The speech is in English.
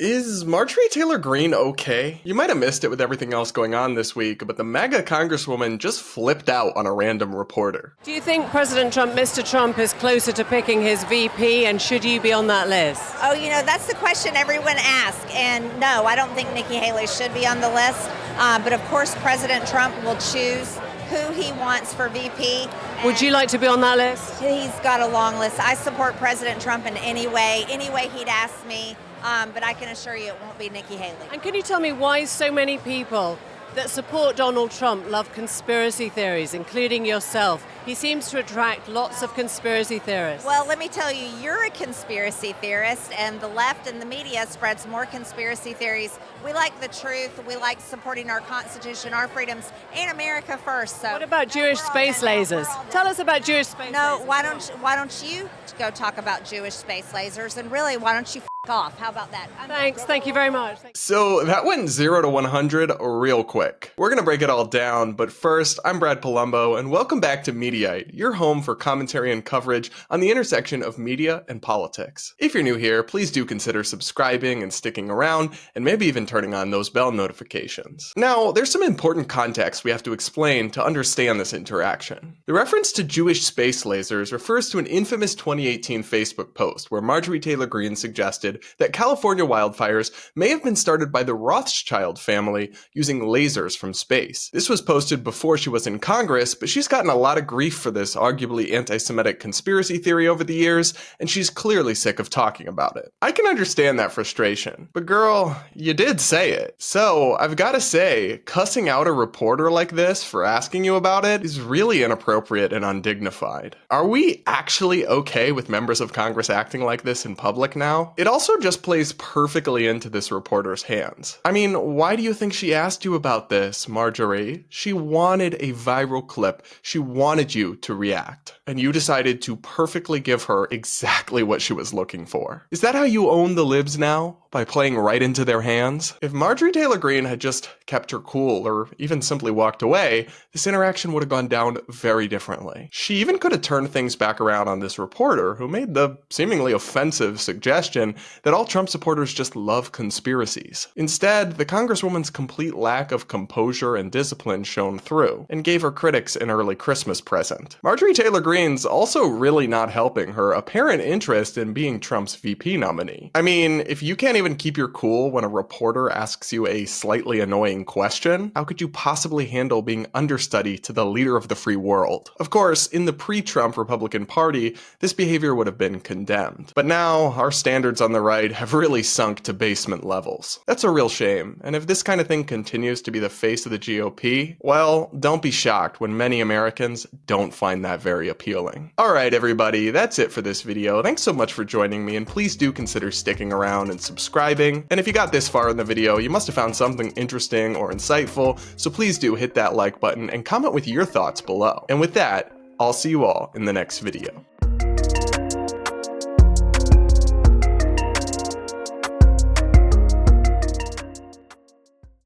Is Marjorie Taylor Greene okay? You might have missed it with everything else going on this week, but the MAGA Congresswoman just flipped out on a random reporter. Do you think President Trump, Mr. Trump, is closer to picking his VP, and should you be on that list? Oh, that's the question everyone asks. And no, I don't think Nikki Haley should be on the list. But of course, President Trump will choose who he wants for VP. Would you like to be on that list? He's got a long list. I support President Trump in any way he'd ask me. But I can assure you it won't be Nikki Haley. And can you tell me why so many people that support Donald Trump love conspiracy theories, including yourself? He seems to attract lots of conspiracy theorists. Well, let me tell you, you're a conspiracy theorist, and the left and the media spreads more conspiracy theories. We like the truth. We like supporting our Constitution, our freedoms, and America first. So what about Jewish space lasers? Tell us about Jewish space lasers. No, why don't you go talk about Jewish space lasers? And really, why don't you off? How about that? Thanks. Thank you very much. So that went 0 to 100 real quick. We're going to break it all down, but first, I'm Brad Polumbo, and welcome back to Mediaite, your home for commentary and coverage on the intersection of media and politics. If you're new here, please do consider subscribing and sticking around, and maybe even turning on those bell notifications. Now, there's some important context we have to explain to understand this interaction. The reference to Jewish space lasers refers to an infamous 2018 Facebook post where Marjorie Taylor Greene suggested that California wildfires may have been started by the Rothschild family using lasers from space. This was posted before she was in Congress, but she's gotten a lot of grief for this arguably anti-Semitic conspiracy theory over the years, and she's clearly sick of talking about it. I can understand that frustration, but girl, you did say it. So I've got to say, cussing out a reporter like this for asking you about it is really inappropriate and undignified. Are we actually okay with members of Congress acting like this in public now? It also just plays perfectly into this reporter's hands. I mean, why do you think she asked you about this, Marjorie? She wanted a viral clip. She wanted you to react. And you decided to perfectly give her exactly what she was looking for. Is that how you own the libs now? By playing right into their hands? If Marjorie Taylor Greene had just kept her cool or even simply walked away, this interaction would have gone down very differently. She even could have turned things back around on this reporter who made the seemingly offensive suggestion that all Trump supporters just love conspiracies. Instead, the Congresswoman's complete lack of composure and discipline shone through and gave her critics an early Christmas present. Marjorie Taylor Greene's also really not helping her apparent interest in being Trump's VP nominee. I mean, if you can't even keep your cool when a reporter asks you a slightly annoying question, how could you possibly handle being understudy to the leader of the free world? Of course, in the pre-Trump Republican Party, this behavior would have been condemned. But now, our standards on the right have really sunk to basement levels. That's a real shame, and if this kind of thing continues to be the face of the GOP, well, don't be shocked when many Americans don't find that very appealing. Alright everybody, that's it for this video. Thanks so much for joining me, and please do consider sticking around and subscribing. And if you got this far in the video, you must have found something interesting or insightful, so please do hit that like button and comment with your thoughts below. And with that, I'll see you all in the next video.